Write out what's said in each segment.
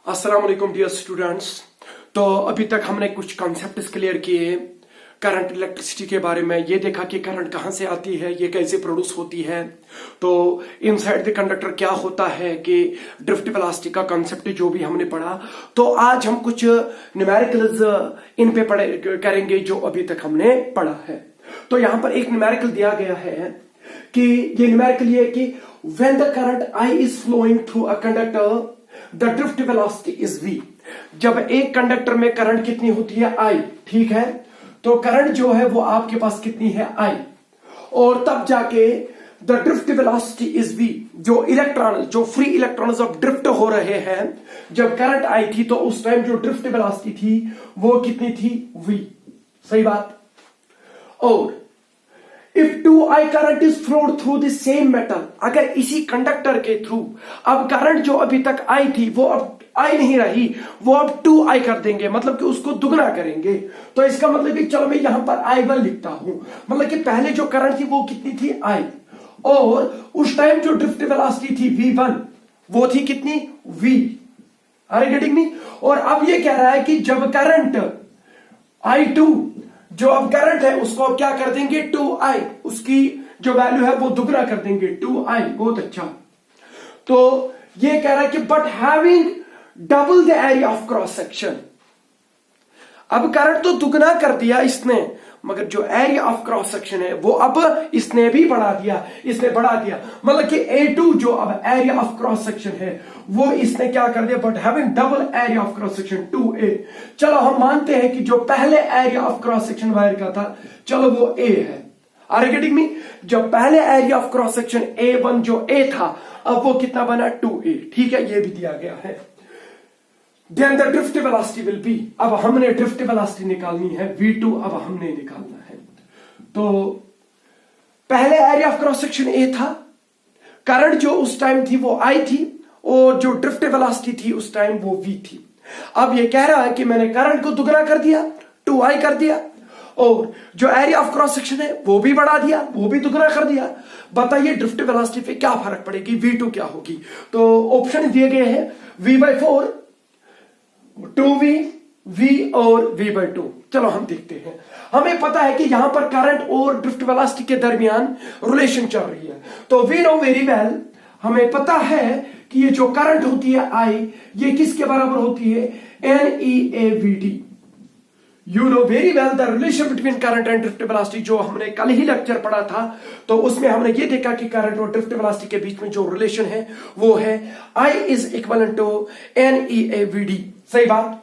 अस्सलाम वालेकुम dear students. तो अभी तक हमने कुछ कॉन्सेप्ट्स क्लियर किए करंट इलेक्ट्रिसिटी के बारे में। ये देखा कि करंट कहाँ से आती है, ये कैसे प्रोड्यूस होती है, तो इनसाइड द कंडक्टर क्या होता है, कि ड्रिफ्ट वेलोसिटी का कॉन्सेप्ट जो भी हमने पढ़ा। तो आज हम कुछ न्यूमेरिकल्स इन पे पढ़े करेंगे जो अभी तक हमने पढ़ा है। तो यहां पर एक न्यूमेरिकल दिया गया है कि ये न्यूमेरिकल ये है कि when the current I is flowing through a conductor the drift velocity is v। जब एक कंडक्टर में करंट कितनी होती है, I, ठीक है। तो करंट जो है वो आपके पास कितनी है, I, और तब जाके the drift velocity is v। जो इलेक्ट्रॉन, जो फ्री इलेक्ट्रॉन्स ऑफ ड्रिफ्ट हो रहे हैं, जब करंट आई थी तो उस टाइम जो ड्रिफ्ट वेलोसिटी थी वो कितनी थी, v। सही बात। और if 2I current is flowed through the same metal, अगर इसी कंडक्टर के थ्रू अब करंट जो अभी तक आई थी वो अब आई नहीं रही, वो अब 2I कर देंगे, मतलब कि उसको दुगना करेंगे। तो इसका मतलब कि चलो मैं यहां पर I1 लिखता हूं, मतलब कि पहले जो करंट थी वो कितनी थी, I, और उस टाइम जो ड्रिफ्ट वेलोसिटी थी V1 वो थी कितनी, V। Are you getting me? और अब ये कह रहा है कि जब करंट I2, जो अब करंट है उसको अब क्या कर देंगे, 2I, उसकी जो वैल्यू है वो दुगना कर देंगे, 2I। बहुत अच्छा। तो ये कह रहा है कि but having double the area of cross section. अब करंट तो दुगना कर दिया इसने, मगर जो एरिया ऑफ क्रॉस सेक्शन है वो अब इसने भी बढ़ा दिया, इसने बढ़ा दिया, मतलब कि A2 जो अब एरिया ऑफ क्रॉस सेक्शन है वो इसने क्या कर दिया, but having double area of cross section 2A। चलो हम मानते हैं कि जो पहले area of cross section wire का था, चलो वो A है। Are you getting me? जब पहले area of cross section A1 जो A था, अब वो कितना बना, 2A। ठीक है, ये भी दिया गया है। Then the drift velocity will be, अब हमने ड्रिफ्ट वेलोसिटी निकालनी है, V2 अब हमने निकालना है। तो पहले area of cross section A था, करंट जो उस टाइम थी वो I थी, और जो ड्रिफ्ट वेलोसिटी थी उस टाइम वो V थी। अब ये कह रहा है कि मैंने करंट को दुगना कर दिया, 2I कर दिया, और जो एरिया ऑफ क्रॉस सेक्शन है वो भी बढ़ा दिया, वो भी दुगना कर दिया। बताइए ड्रिफ्ट वेलोसिटी पे क्या फर्क पड़ेगी, V2 क्या होगी? तो ऑप्शन दिए गए हैं V/4, 2V, V और V/2। चलो हम देखते हैं। हमें पता है कि यहां पर करंट और ड्रिफ्ट वेलोसिटी के दरमियान रिलेशन चल रही है। तो वी नो वेरी वेल, हमें पता है कि ये जो करंट होती है I, ये किसके बराबर होती है, NEAVD। You know very well the relation between current and drift velocity, जो हमने कल ही लेक्चर पढ़ा था। तो उसमें हमने ये देखा कि करंट और ड्रिफ्ट वेलोसिटी के बीच में जो रिलेशन है वो है I is equal to NEAVD। सही बात।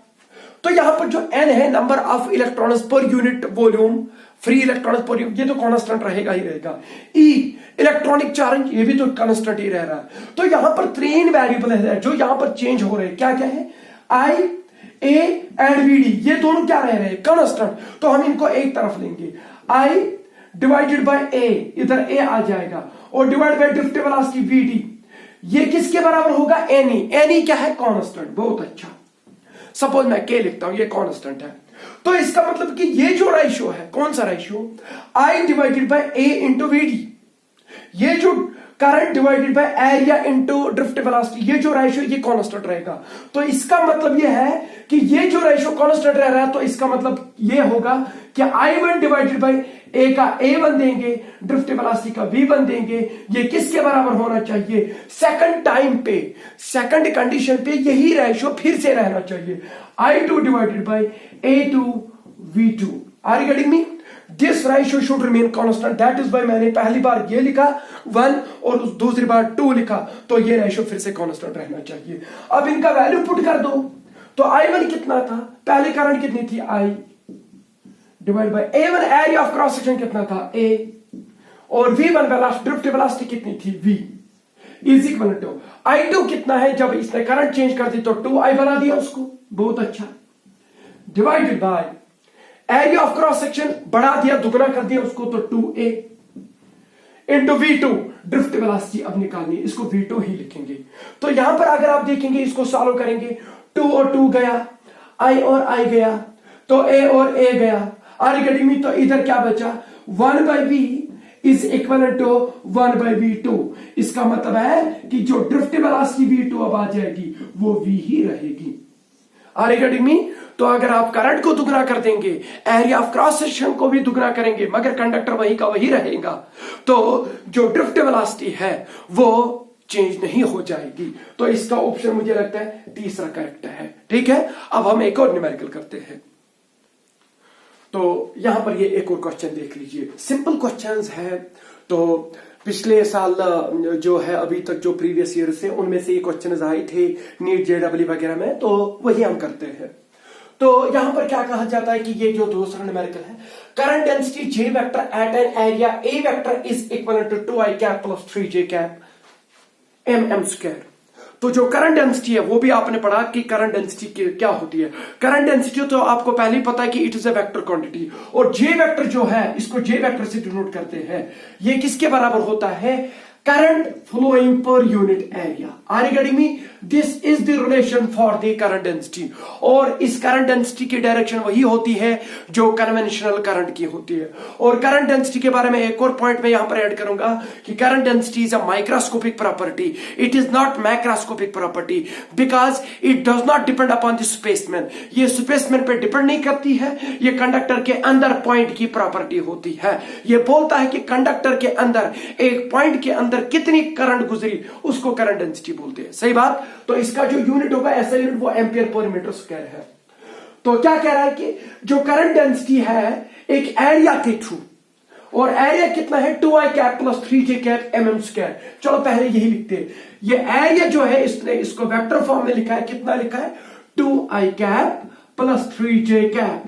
तो यहां पर जो N है, number of electrons per unit volume, free electrons per unit, ये तो कांस्टेंट रहेगा ही रहेगा। E इलेक्ट्रॉनिक चार्ज, ये भी तो कांस्टेंट ही रह रहा है। तो यहां पर तीन वेरिएबल है जो यहां पर चेंज हो रहे हैं। क्या क्या है, I, A एंड VD, ये दोनों क्या रह रहे हैं, कांस्टेंट। तो हम इनको एक तरफ लेंगे, I डिवाइडेड बाय A, इधर A आ जाएगा, और divide by drift velocity VD, ये किसके बराबर होगा, NE क्या है, कांस्टेंट। बहुत अच्छा। सपोज मैं K लिखता हूं, ये कांस्टेंट है। तो इसका मतलब कि ये जो रेशियो है, कौन सा ratio, I divided bye A into VD, ये जो current divided by area into drift velocity, ये जो रेशियो ये कांस्टेंट रहेगा। तो इसका मतलब ये है कि ये जो रेशियो कांस्टेंट रह रहा है, तो इसका मतलब ये होगा कि I1 डिवाइडेड बाय A का A1 देंगे, ड्रिफ्ट वेलोसिटी का V1 देंगे। ये किसके बराबर होना चाहिए, सेकंड टाइम पे, सेकंड कंडीशन पे यही रेशियो फिर से रहना चाहिए, I2 divided by A2 V2। Are you getting me? This ratio should remain constant, that is why मैंने पहली बार ये लिखा 1 और दूसरी बार 2 लिखा, तो ये रेशियो फिर से कांस्टेंट रहना चाहिए। अब इनका वैल्यू पुट कर दो, तो I1 कितना था, पहले करंट कितनी थी, I divide by A1 area of cross section कितना था, A, और V1 ड्रिफ्ट वेलोसिटी कितनी थी, V, is equal to I2 कितना है, जब इसने करंट चेंज कर दी तो 2I बना दिया उसको। बहुत अच्छा। Divided by area of cross section बढ़ा दिया, दुगना कर दिया उसको, तो 2A into V2, drift velocity अब निकालनी है, इसको V2 ही लिखेंगे। तो यहां पर अगर आप देखेंगे, इसको सॉल्व करेंगे, 2 और 2 गया, I और I गया, तो A और A गया। Are getting me? तो इधर क्या बचा, 1/V is equal to 1/v2। इसका मतलब है कि जो ड्रिफ्ट वेलोसिटी v2 अब आ जाएगी वो v ही रहेगी। Are you getting me? तो अगर आप करंट को दुगना कर देंगे, एरिया ऑफ क्रॉस सेक्शन को भी दुगना करेंगे, मगर कंडक्टर वही का वही रहेगा, तो जो ड्रिफ्ट वेलोसिटी है वो चेंज नहीं हो जाएगी। तो इसका ऑप्शन मुझे लगता है तीसरा करेक्ट है। ठीक है, अब हम एक और न्यूमेरिकल करते हैं। तो यहां पर ये एक और क्वेश्चन देख लीजिए, सिंपल क्वेश्चंस है। तो पिछले साल जो है अभी तक जो प्रीवियस ईयर से उनमें से ये क्वेश्चन आए थे नीट जेडब्ल्यू वगैरह में, तो वही हम करते हैं। तो यहां पर क्या कहा जाता है कि ये जो दूसरा न्यूमेरिकल है, current density j vector at an area a vector is equal to 2i cap plus 3j cap mm square. तो जो करंट डेंसिटी है वो भी आपने पढ़ा कि करंट डेंसिटी क्या होती है। करंट डेंसिटी तो आपको पहले ही पता है कि it is a vector quantity, और जे वेक्टर जो है इसको जे वेक्टर से डिनोट करते हैं। ये किसके बराबर होता है? Current flowing per unit area. Are you getting me? This is the relation for the current density, और इस करंट डेंसिटी की डायरेक्शन वही होती है जो कन्वेंशनल करंट की होती है। और करंट डेंसिटी के बारे में एक और पॉइंट मैं यहां पर ऐड करूंगा कि current density is a microscopic property, it is not macroscopic property, because it does not depend upon the spaceman. ये स्पेसमैन पे डिपेंड नहीं करती है, ये कंडक्टर के अंदर पॉइंट की प्रॉपर्टी होती है। ये बोलता है कि कंडक्टर के अंदर एक पॉइंट के अंदर कितनी करंट गुजरी उसको करंट डेंसिटी बोलते हैं। सही बात? तो इसका जो यूनिट होगा ऐसा यूनिट वो एम्पियर पर मीटर स्क्वायर है। तो क्या कह रहा है कि जो करंट डेंसिटी है एक एरिया के थ्रू, और एरिया कितना है? 2i cap plus 3j cap mm square. चलो पहले यही लिखते हैं। ये एरिया जो है इसने इसको वेक्टर फॉर्म में लिखा है, कितना लिखा है? 2i cap plus 3j cap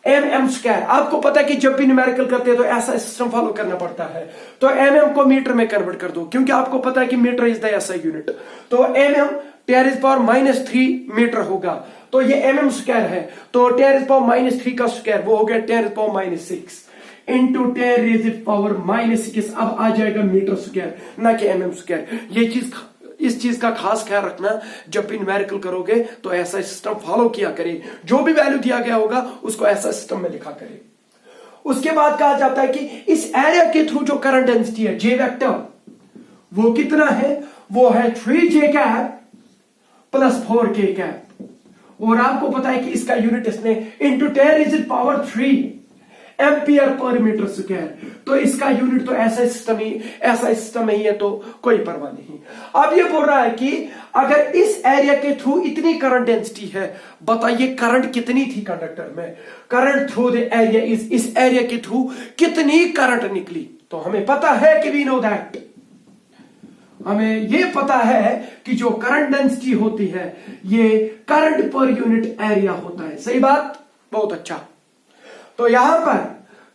mm square. आपको पता है कि जब भी न्यूमेरिकल करते हैं तो ऐसा सिस्टम फॉलो करना पड़ता है। तो mm को मीटर में कन्वर्ट कर दो, क्योंकि आपको पता है कि metre is the SI unit. तो mm 10⁻³ मीटर होगा, तो ये mm स्क्वायर है। तो 10⁻³ का स्क्वायर वो हो गया 10⁻6 इंटू 10⁻⁻6 अब आ जाएगा मीटर स्क्वायर, ना कि mm स्क्वायर। ये चीज, इस चीज का खास ख्याल रखना, जब भी न्यूमेरिकल करोगे तो ऐसा सिस्टम फॉलो किया करें, जो भी वैल्यू दिया गया होगा उसको ऐसा सिस्टम में लिखा करें। उसके बाद कहा जाता है कि इस एरिया के थ्रू जो करंट डेंसिटी है जे वेक्टर वो कितना है? वो है 3j cap plus 4k cap, और आपको पता है कि इसका यूनिट इसने into 10⁻³ ampere per metre square. तो इसका यूनिट तो ऐसा सिस्टम ही है, तो कोई परवाह नहीं। अब ये बोल रहा है कि अगर इस एरिया के थ्रू इतनी करंट डेंसिटी है, बताइए करंट कितनी थी कंडक्टर में? करंट थ्रू द एरिया इस एरिया के थ्रू कितनी करंट निकली? तो हमें पता है कि वी नो दैट, हमें ये पता है कि जो करंट डेंसिटी होती है ये करंट पर यूनिट एरिया होता है। सही बात? बहुत अच्छा। तो यहां पर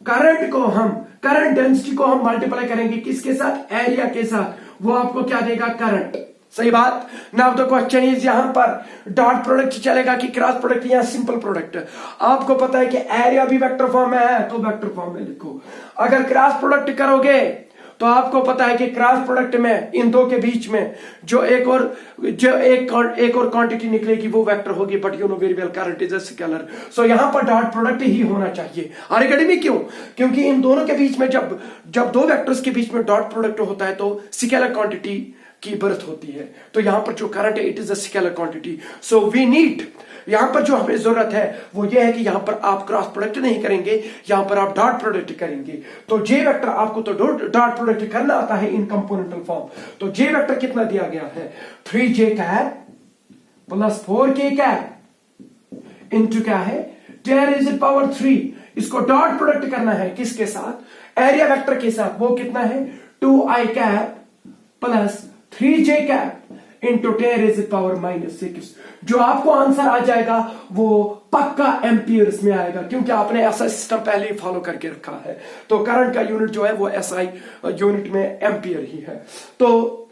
करंट डेंसिटी को हम मल्टीप्लाई करेंगे किसके साथ? एरिया के साथ। वो आपको क्या देगा? करंट। सही बात? नाउ द क्वेश्चन इज यहां पर डॉट प्रोडक्ट चलेगा कि क्रॉस प्रोडक्ट या सिंपल प्रोडक्ट? आपको पता है कि एरिया भी वेक्टर फॉर्म में है, तो वेक्टर फॉर्म में लिखो। अगर क्रॉस प्रोडक्ट करोगे तो आपको पता है कि क्रॉस प्रोडक्ट में इन दो के बीच में जो एक और क्वांटिटी निकलेगी वो वेक्टर होगी, but you know very well current is a scalar, so यहां पर डॉट प्रोडक्ट ही होना चाहिए। Are you getting me? क्यों? क्योंकि इन दोनों के बीच में जब दो वेक्टर्स के बीच में डॉट प्रोडक्ट होता है तो स्केलर क्वांटिटी की बर्थ होती है। तो यहां पर जो करंट है it is a scalar quantity, so we need, यहां पर जो हमें जरूरत है वो ये है कि यहां पर आप क्रॉस प्रोडक्ट नहीं करेंगे, यहां पर आप डॉट प्रोडक्ट करेंगे। तो जे वेक्टर आपको तो डॉट प्रोडक्ट करना आता है इन कंपोनेंटल फॉर्म। तो जे वेक्टर कितना दिया गया है? 3j cap plus 4k cap into क्या है? 10⁻³ इसको डॉट प्रोडक्ट करना है किसके साथ? एरिया वेक्टर के साथ। वो कितना है? 2i cap plus 3j cap into 10⁻⁻6। जो आपको आंसर आ जाएगा वो पक्का एम्पियर्स में आएगा, क्योंकि आपने ऐसा सिस्टम पहले ही फॉलो करके रखा है। तो करंट का यूनिट जो है वो एसआई यूनिट में एम्पियर ही है। तो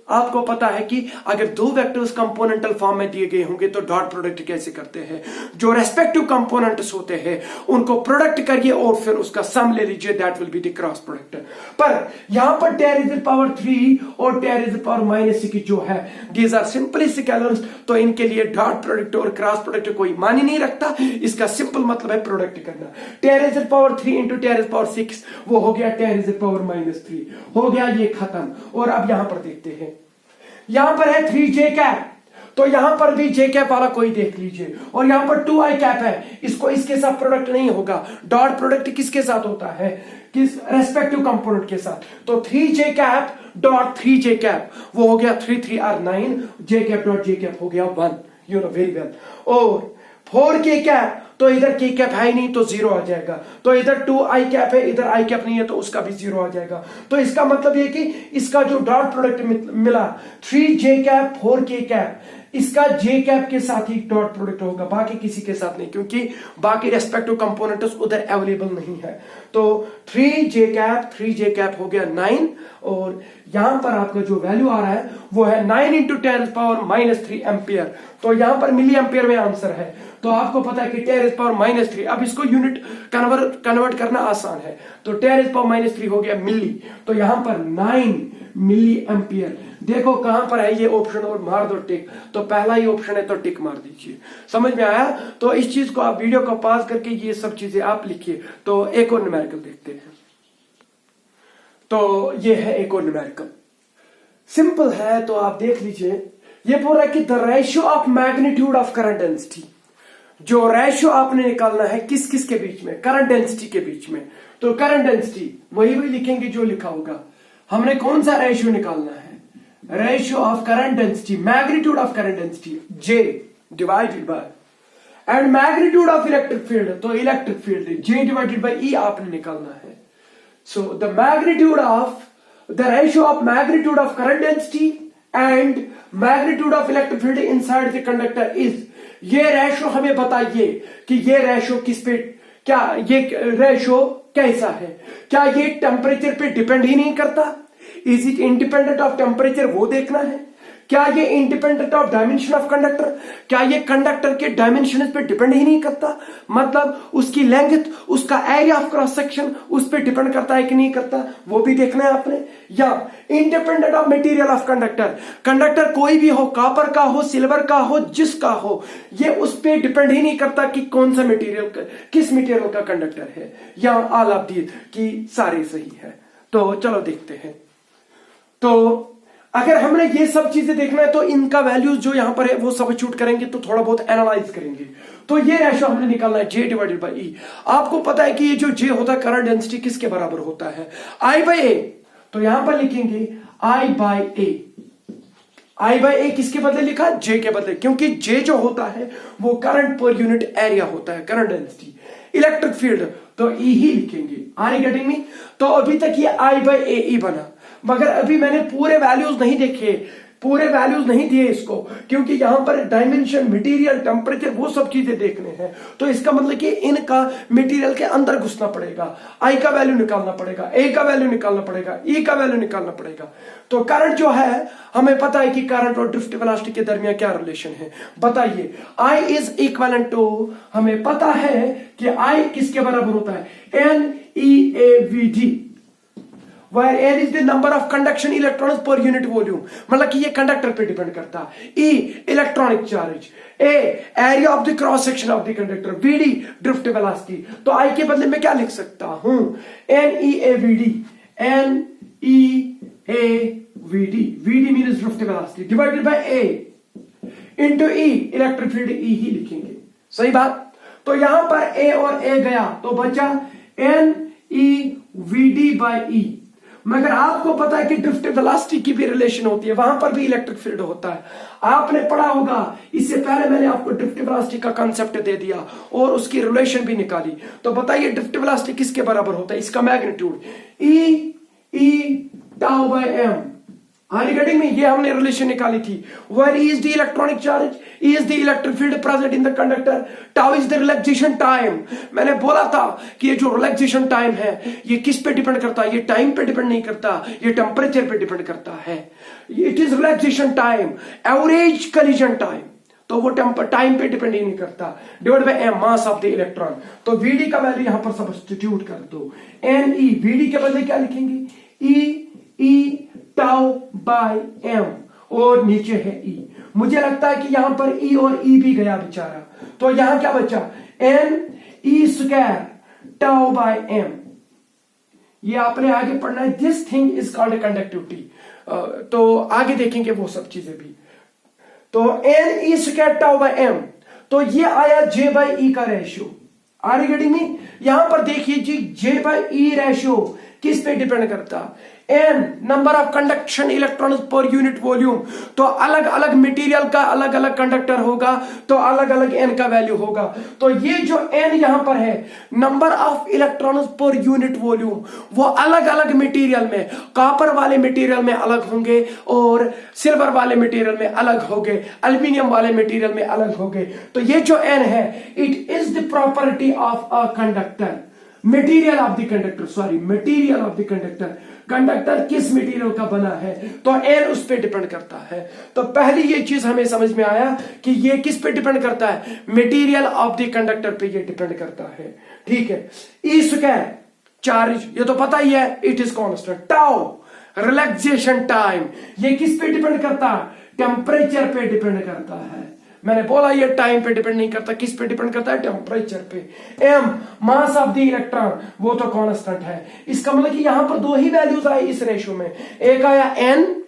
आपको पता है कि अगर दो वेक्टर्स कंपोनेंटल फॉर्म में दिए गए होंगे तो डॉट प्रोडक्ट कैसे करते हैं, जो रेस्पेक्टिव कंपोनेंट्स होते हैं उनको प्रोडक्ट करिए और फिर उसका सम ले लीजिए, that will be the cross product. पर यहां पर 10⁻³ और 10⁻⁻⁶ जो है दीज आर सिंपली स्केलर्स, तो इनके लिए डॉट प्रोडक्ट और क्रॉस प्रोडक्ट कोई मानी नहीं रखता, इसका सिंपल मतलब है प्रोडक्ट करना। 10⁻³ इंटू 10⁻⁶ वो हो गया 10⁻⁻³ हो गया, ये खत्म। और अब यहां पर देखते हैं, यहां पर है 3j कैप, तो यहां पर भी j कैप वाला कोई देख लीजिए, और यहां पर 2i कैप है, इसको इसके साथ प्रोडक्ट नहीं होगा। डॉट प्रोडक्ट किसके साथ होता है, किस रेस्पेक्टिव कंपोनेंट के साथ, तो 3j cap dot 3j cap वो हो गया 3 3 are 9, j cap dot j cap हो गया 1, यू नो वेरी वेल। और 4k कैप, तो इधर k कैप है ही नहीं तो 0 आ जाएगा, तो इधर 2i कैप है, इधर i कैप नहीं है तो उसका भी 0 आ जाएगा। तो इसका मतलब ये कि इसका जो डॉट प्रोडक्ट मिला 3j कैप 4k कैप, इसका j कैप के साथ ही डॉट प्रोडक्ट होगा, बाकी किसी के साथ नहीं, क्योंकि बाकी रेस्पेक्टिव कंपोनेंट्स उधर अवेलेबल नहीं है। तो 3j कैप हो गया 9, और यहां पर आपका जो वैल्यू आ रहा है वो है 9 इंटू 10⁻³ एम्पियर, तो यहां पर मिली एम्पियर में आंसर है। तो आपको पता है कि 10⁻⁻3, अब इसको यूनिट कन्वर्ट करना आसान है, तो 10⁻⁻3 हो गया मिली, तो यहां पर 9 मिली एम्पियर। देखो कहां पर है ये ऑप्शन और मार दो टिक, तो पहला ही ऑप्शन है तो टिक मार दीजिए। समझ में आया? तो इस चीज को आप वीडियो को पॉज करके ये सब चीजें आप लिखिए। तो एक और न्यूमेरिकल देखते हैं। तो ये है एक और न्यूमेरिकल, सिंपल है, तो आप देख लीजिए। ये बोल रहा है कि the ratio of magnitude of current density, जो रेशियो आपने निकालना है किस किस के बीच में, करंट डेंसिटी के बीच में। तो करंट डेंसिटी वही लिखेंगे जो लिखा होगा। हमने कौन सा रेशियो निकालना है, ratio of current density, magnitude of current density J divided by and magnitude of electric field, तो electric field J divided by E आपने निकालना है। So the magnitude of the ratio of magnitude of current density and magnitude of electric field inside the conductor is, ये ratio हमें बताइए कि ये ratio किस पे, क्या ये रेशियो कैसा है, क्या ये टेम्परेचर पे डिपेंड ही नहीं करता, is it independent of temperature, वो देखना है। क्या ये independent of dimension of conductor, क्या ये कंडक्टर के डायमेंशन पे डिपेंड ही नहीं करता, मतलब उसकी लेंथ, उसका एरिया ऑफ क्रॉस सेक्शन उस पर डिपेंड करता है कि नहीं करता, वो भी देखना है आपने। या independent of material of conductor, conductor कोई भी हो, कॉपर का हो, सिल्वर का हो, जिसका हो, ये उस पर डिपेंड ही नहीं करता कि कौन सा मटेरियल, किस मटेरियल का कंडक्टर है, या ऑल ऑफ दीज की सारे सही है। तो चलो देखते हैं। तो अगर हमने ये सब चीजें देखना है तो इनका वैल्यूज जो यहां पर है वो सब्स्टिट्यूट करेंगे, तो थोड़ा बहुत एनालाइज करेंगे। तो ये रेशियो हमने निकालना है J डिवाइडेड बाय E। आपको पता है कि ये जो J होता है करंट डेंसिटी किसके बराबर होता है, I बाय A। तो यहां पर लिखेंगे I by A। I by A किसके बदले लिखा, J के बदले, क्योंकि J जो होता है वो करंट पर यूनिट एरिया होता है, करंट डेंसिटी। इलेक्ट्रिक फील्ड तो E ही लिखेंगे, आर गेटिंग मी। तो अभी तक ये I बाय A बना, मगर अभी मैंने पूरे वैल्यूज नहीं देखे, पूरे वैल्यूज नहीं दिए इसको, क्योंकि यहां पर डायमेंशन, मटेरियल, टेम्परेचर, वो सब चीजें देखने हैं। तो इसका मतलब कि इनका मटेरियल के अंदर घुसना पड़ेगा, I का वैल्यू निकालना पड़ेगा, A का वैल्यू निकालना पड़ेगा, E का वैल्यू निकालना पड़ेगा। तो करंट जो है, हमें पता है कि करंट और ड्रिफ्ट वेलोसिटी के दरमियान क्या रिलेशन है, बताइए। I इज इक्वल टू, हमें पता है कि I किसके बराबर होता है, NEAVD, where N is the number of conduction electrons per unit volume, मतलब कि ये कंडक्टर पे डिपेंड करता है। E electronic charge, A area of the cross section of the conductor, VD drift velocity. तो I के बदले में क्या लिख सकता हूं, NEAVD, NEAVD, VD means drift velocity divided by A into E, electric field E ही लिखेंगे, सही बात। तो यहां पर A और A गया तो बचा NEVD बाय E। मगर आपको पता है कि ड्रिफ्ट वेलोसिटी की भी रिलेशन होती है, वहां पर भी इलेक्ट्रिक फील्ड होता है। आपने पढ़ा होगा, इससे पहले मैंने आपको ड्रिफ्ट वेलोसिटी का कांसेप्ट दे दिया और उसकी रिलेशन भी निकाली। तो बताइए ड्रिफ्ट वेलोसिटी किसके बराबर होता है, इसका magnitude E tau by m, हाँ रिगार्डिंग में ये हमने रिलेशन निकाली थी। Where is the electronic charge, is the electric field present in the conductor, tau is the relaxation time. मैंने बोला था कि ये जो रिलैक्सेशन टाइम है ये किस पे डिपेंड करता है, ये टाइम पे डिपेंड नहीं करता, ये टेम्परेचर पे डिपेंड करता है। It is relaxation time, average collision time, तो वो टाइम पे डिपेंड ही नहीं करता। Divide by m, mass of the electron. तो वीडी का वैल्यू यहां पर सब्स्टिट्यूट कर दो, एन ई, वीडी के बदले क्या लिखेंगे, ई टाउ बाय एम, और नीचे है ई। मुझे लगता है कि यहां पर ई और ई भी गया बेचारा, तो यहां क्या बचा, n e square tau by m. ये आपने आगे पढ़ना है, this thing is called conductivity, तो आगे देखेंगे वो सब चीजें भी। तो n e square tau by m, तो ये आया जे बाय ई का ratio. Are you getting me? यहां पर देखिए जी, जे बाय ई रेशियो किस पे डिपेंड करता, n number of conduction electrons per unit volume. तो अलग अलग मटेरियल का अलग अलग कंडक्टर होगा, तो अलग अलग एन का वैल्यू होगा। तो ये जो एन यहां पर है, number of electrons per unit volume, वो अलग अलग मटेरियल में, कॉपर वाले मटेरियल में अलग होंगे और सिल्वर वाले मटेरियल में अलग होंगे, एल्यूमिनियम वाले मटेरियल में अलग होंगे। तो ये जो एन है, it is the property of a conductor, material of the conductor, sorry material of the conductor. Conductor किस मटेरियल का बना है, तो एन उस पे डिपेंड करता है। तो पहली ये चीज हमें समझ में आया कि ये किस पे डिपेंड करता है, मटेरियल ऑफ द कंडक्टर पे ये डिपेंड करता है। ठीक है, ई स्क्वायर चार्ज ये तो पता ही है, it is constant. Tau relaxation time, ये किस पे डिपेंड करता है, टेम्परेचर पे डिपेंड करता है। मैंने बोला ये टाइम पे डिपेंड नहीं करता, किस पे डिपेंड करता है, टेम्परेचर पे। M mass of the electron, वो तो कांस्टेंट है। इसका मतलब कि यहां पर दो ही वैल्यूज आए इस रेशियो में, एक आया एन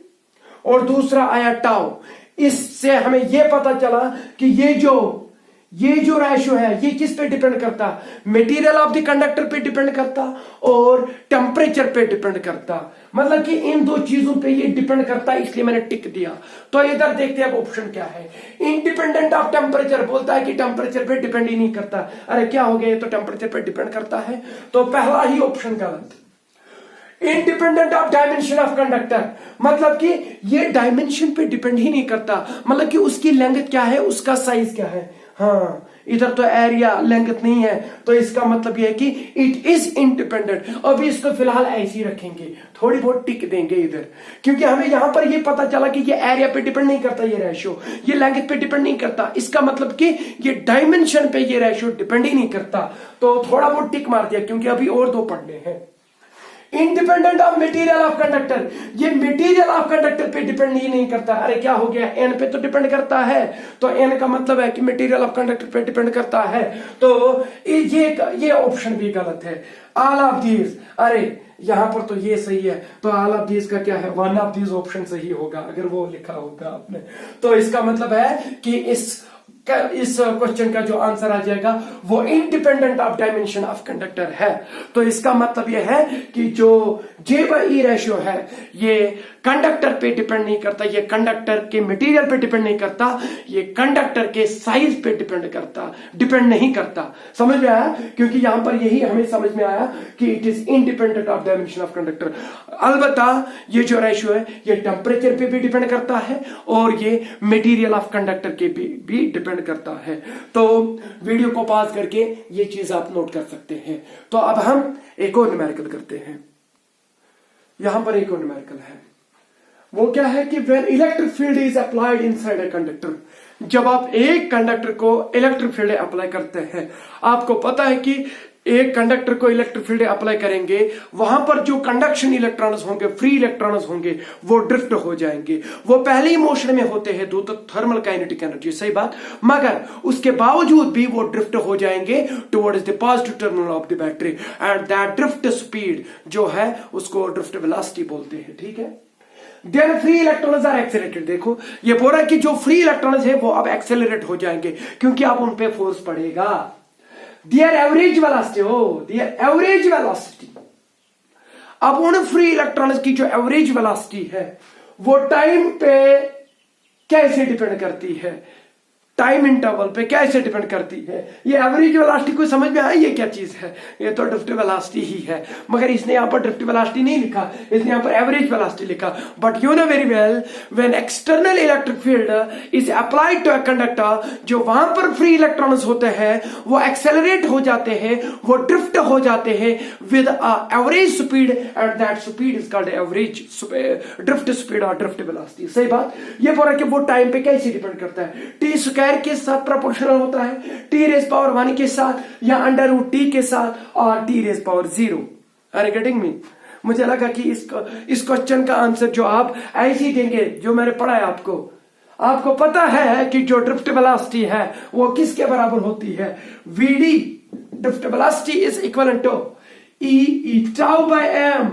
और दूसरा आया टाउ। इससे हमें यह पता चला कि ये जो रेशियो है ये किस पे डिपेंड करता, मटेरियल ऑफ द कंडक्टर पे डिपेंड करता और टेम्परेचर पे डिपेंड करता। मतलब कि इन दो चीजों पे ये डिपेंड करता, इसलिए मैंने टिक दिया। तो इधर देखते हैं ऑप्शन क्या है, इंडिपेंडेंट ऑफ टेम्परेचर। बोलता है कि टेम्परेचर पे डिपेंड ही नहीं करता। अरे क्या हो गया, ये तो टेम्परेचर पे डिपेंड करता है, तो पहला ही ऑप्शन गलत। Independent of dimension of conductor, मतलब कि ये डायमेंशन पे डिपेंड ही नहीं करता, मतलब कि उसकी लेंथ क्या है, उसका साइज क्या है। हाँ, इधर तो एरिया लेंथ नहीं है, तो इसका मतलब यह है कि इट इज इंडिपेंडेंट। अभी इसको फिलहाल ऐसे ही रखेंगे, थोड़ी बहुत टिक देंगे इधर, क्योंकि हमें यहां पर यह पता चला कि ये एरिया पे डिपेंड नहीं करता, ये रेशियो, ये लेंथ पे डिपेंड नहीं करता। इसका मतलब कि ये डायमेंशन पे ये रेशियो डिपेंड ही नहीं करता, तो थोड़ा बहुत टिक मार दिया, क्योंकि अभी और दो पढ़ने हैं। Independent of material of conductor, ये मटेरियल ऑफ कंडक्टर पे डिपेंड ही नहीं करता। अरे क्या हो गया, एन पे तो डिपेंड करता है, तो एन का मतलब है कि मटेरियल ऑफ कंडक्टर पे डिपेंड करता है, तो ये ऑप्शन भी गलत है। ऑल ऑफ दीज, अरे यहां पर तो ये सही है, तो ऑल ऑफ दीज का क्या है, वन ऑफ दीज ऑप्शन सही होगा, अगर वो लिखा होगा आपने। तो इसका मतलब है कि इस क्वेश्चन का जो आंसर आ जाएगा वो independent of dimension of conductor है। तो इसका मतलब यह है कि जो जे बाई ई रेशियो है ये कंडक्टर पे डिपेंड नहीं करता, ये कंडक्टर के मटेरियल पे डिपेंड नहीं करता, ये कंडक्टर के साइज पे डिपेंड नहीं करता। समझ में आया? क्योंकि यहां पर यही हमें समझ में आया कि it is independent of dimension of conductor. अलबत्ता ये जो रेशियो है ये टेम्परेचर पे भी डिपेंड करता है और ये मटेरियल ऑफ कंडक्टर के भी डिपेंड करता है। तो वीडियो को पॉज करके ये चीज आप नोट कर सकते हैं। तो अब हम एक और न्यूमेरिकल करते हैं। यहां पर एक और न्यूमेरिकल है, वो क्या है कि when electric field is applied inside a conductor, जब आप एक कंडक्टर को इलेक्ट्रिक फील्ड अप्लाई करते हैं, आपको पता है कि एक कंडक्टर को इलेक्ट्रिक फील्ड अप्लाई करेंगे, वहां पर जो कंडक्शन इलेक्ट्रॉन्स होंगे, फ्री इलेक्ट्रॉन्स होंगे, वो ड्रिफ्ट हो जाएंगे। वो पहले ही मोशन में होते हैं, दो तो थर्मल काइनेटिक एनर्जी, सही बात, मगर उसके बावजूद भी वो ड्रिफ्ट हो जाएंगे towards the positive terminal of the battery, and that drift speed जो है उसको ड्रिफ्ट वेलोसिटी बोलते हैं। ठीक है, then free electrons are accelerated. देखो ये बोल रहा है कि जो फ्री इलेक्ट्रॉन्स है वो अब एक्सेलरेट हो जाएंगे, क्योंकि अब उन पे फोर्स पड़ेगा। Their average velocity, their average velocity, अब उन फ्री इलेक्ट्रॉन्स की जो एवरेज वेलोसिटी है वो टाइम पे कैसे डिपेंड करती है, टाइम इंटरवल पे कैसे डिपेंड करती है। ये एवरेज वेलोसिटी को समझ में आया ये क्या चीज है, ये तो ड्रिफ्ट वेलोसिटी ही है, मगर इसने यहाँ पर ड्रिफ्ट वेलोसिटी नहीं लिखा, इसने यहाँ पर एवरेज वेलोसिटी लिखा। But you know very well when external electric field is applied to a conductor, जो वहां पर फ्री इलेक्ट्रॉन्स होते हैं वो एक्सेलरेट हो जाते हैं, वो ड्रिफ्ट हो जाते हैं with average speed, and that speed is called average drift speed और ड्रिफ्ट वेलोसिटी। सही बात। ये बोल रहा है कि वो टाइम पे कैसे डिपेंड करता है, टी स्क्वायर के साथ प्रोपोर्शनल होता है, टी रेज पावर 1 के साथ या अंडर रूट टी के साथ और t raise power 0। Are you getting me? मुझे लगा कि इस क्वेश्चन का आंसर जो आप ऐसे ही देंगे जो मैंने पढ़ा है आपको पता है कि जो ड्रिफ्ट वेलोसिटी है वो किसके बराबर होती है, VD drift velocity is equal to e tau by m.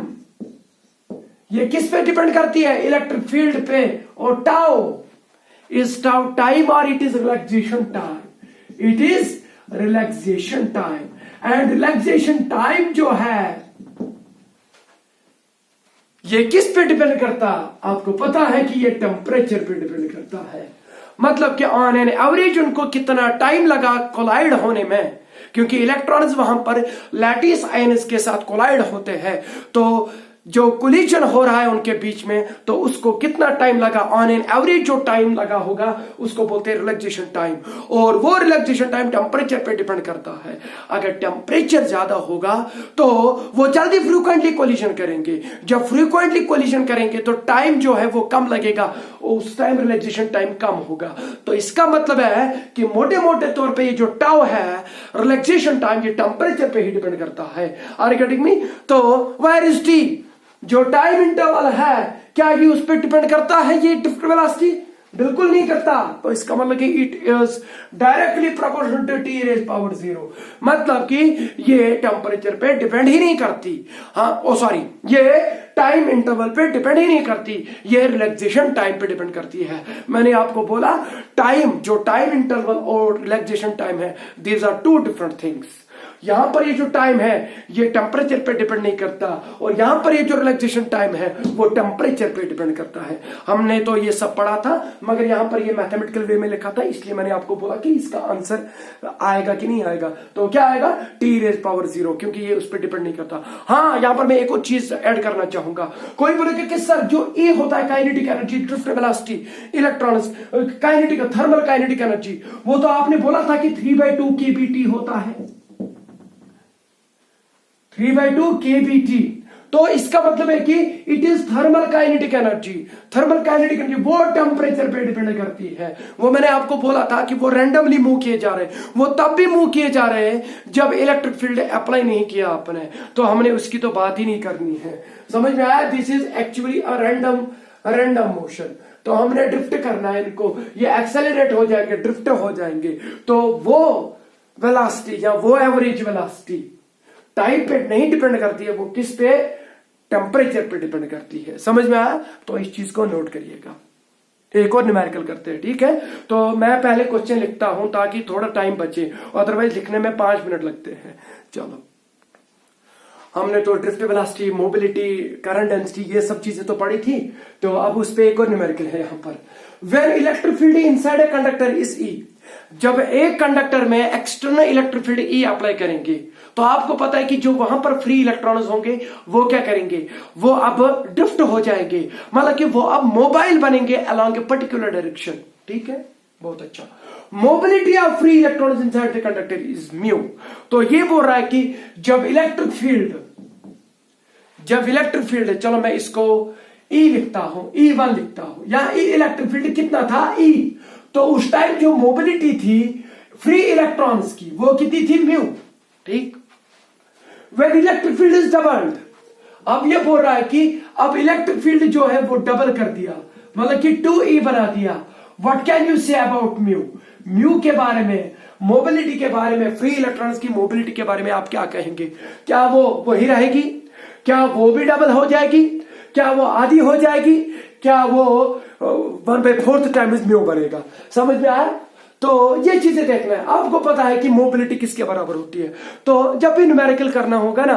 ये किस पे डिपेंड करती है, इलेक्ट्रिक फील्ड पे, और tau is tau time or it is relaxation time, it is relaxation time, and relaxation time जो है ये किस पे डिपेंड करता, आपको पता है कि ये टेम्परेचर पे डिपेंड करता है। मतलब कि ऑन एन एवरेज उनको कितना टाइम लगा कोलाइड होने में, क्योंकि इलेक्ट्रॉन्स वहां पर लैटिस आयंस के साथ कोलाइड होते हैं, तो जो कोलिजन हो रहा है उनके बीच में, तो उसको कितना टाइम लगा, ऑन एन एवरेज जो टाइम लगा होगा उसको बोलते हैं रिलैक्सेशन टाइम। और वो रिलैक्सेशन टाइम टेम्परेचर पे डिपेंड करता है। अगर टेम्परेचर ज्यादा होगा तो वो जल्दी फ्रीक्वेंटली कोलिजन करेंगे, जब फ्रीक्वेंटली कोलिजन करेंगे तो टाइम जो है वो कम लगेगा, उस टाइम रिलैक्सेशन टाइम कम होगा। तो इसका मतलब है कि मोटे मोटे तौर पे ये जो टाउ है रिलैक्सेशन टाइम, ये टेम्परेचर पे ही डिपेंड करता है। Are you getting me? तो वेयर इज टी, जो टाइम इंटरवल है क्या ये उस पर डिपेंड करता है ये ड्रिफ्ट वेलोसिटी? बिल्कुल नहीं करता। तो इसका मतलब कि it is directly proportional to T raise power 0, मतलब कि ये टेम्परेचर पे डिपेंड ही नहीं करती। हाँ सॉरी, ये टाइम इंटरवल पे डिपेंड ही नहीं करती, ये रिलैक्सेशन टाइम पे डिपेंड करती है। मैंने आपको बोला टाइम, जो टाइम इंटरवल और रिलैक्सेशन टाइम है, these are two different things. यहां पर ये जो टाइम है ये टेम्परेचर पे डिपेंड नहीं करता, और यहां पर ये जो रिलैक्सेशन टाइम है वो टेम्परेचर पे डिपेंड करता है। हमने तो ये सब पढ़ा था, मगर यहां पर ये मैथमेटिकल वे में लिखा था, इसलिए मैंने आपको बोला कि इसका आंसर आएगा कि नहीं आएगा। तो क्या आएगा, टी रेज पावर 0, क्योंकि ये उस पर डिपेंड नहीं करता। हाँ, यहां पर मैं एक और चीज ऐड करना चाहूंगा। कोई बोलेगा कि सर जो ए होता है kinetic energy, drift velocity, electrons, kinetic thermal kinetic energy, वो तो आपने बोला था कि 3/2 kBT होता है, 3/2 kBT। तो इसका मतलब है कि it is thermal kinetic energy. Thermal kinetic energy वो टेम्परेचर पे डिपेंड करती है। वो मैंने आपको बोला था कि वो रैंडमली मूव किए जा रहे हैं, वो तब भी मूव किए जा रहे हैं जब इलेक्ट्रिक फील्ड अप्लाई नहीं किया आपने, तो हमने उसकी तो बात ही नहीं करनी है। समझ में आया? This is actually a random motion. तो हमने ड्रिफ्ट करना है इनको, ये एक्सेलरेट हो जाएंगे, ड्रिफ्ट हो जाएंगे। तो वो वेलोसिटी या वो एवरेज वेलोसिटी टाइम पे नहीं डिपेंड करती है, वो किस पे, टेम्परेचर पे डिपेंड करती है। समझ में आया? तो इस चीज को नोट करिएगा। एक और न्यूमेरिकल करते हैं, ठीक है? तो मैं पहले क्वेश्चन लिखता हूं ताकि थोड़ा टाइम बचे, अदरवाइज लिखने में 5 मिनट लगते हैं। चलो, हमने तो drift velocity, mobility, current density, ये सब चीजें तो पढ़ी थी। तो अब उस पे एक और न्यूमेरिकल है यहां पर। When electric field inside a conductor is e, जब एक कंडक्टर में external electric field e apply करेंगे, तो आपको पता है कि जो वहां पर फ्री इलेक्ट्रॉन्स होंगे वो क्या करेंगे, वो अब ड्रिफ्ट हो जाएंगे, मतलब कि वो अब मोबाइल बनेंगे अलोंग ए पर्टिकुलर डायरेक्शन। ठीक है, बहुत अच्छा। Mobility of free electrons inside the conductor is mu. तो ये बोल रहा है कि जब इलेक्ट्रिक फील्ड, चलो मैं इसको ई लिखता हूं, E1 लिखता हूं, या इलेक्ट्रिक फील्ड कितना था, E। तो उस टाइम जो मोबिलिटी थी फ्री इलेक्ट्रॉन्स की वो कितनी थी, म्यू। ठीक। When electric field is doubled, अब ये बोल रहा है कि अब इलेक्ट्रिक फील्ड जो है वो डबल कर दिया, मतलब कि 2E बना दिया। What can you say about mu? Mu के बारे में, मोबिलिटी के बारे में, फ्री इलेक्ट्रॉन्स की मोबिलिटी के बारे में आप क्या कहेंगे? क्या वो वही रहेगी? क्या वो भी डबल हो जाएगी? क्या वो आधी हो जाएगी? क्या वो 1/4 टाइम्स म्यू बनेगा? समझ में आया? तो ये चीजें देखना है। आपको पता है कि मोबिलिटी किसके बराबर होती है। तो जब भी न्यूमेरिकल करना होगा ना,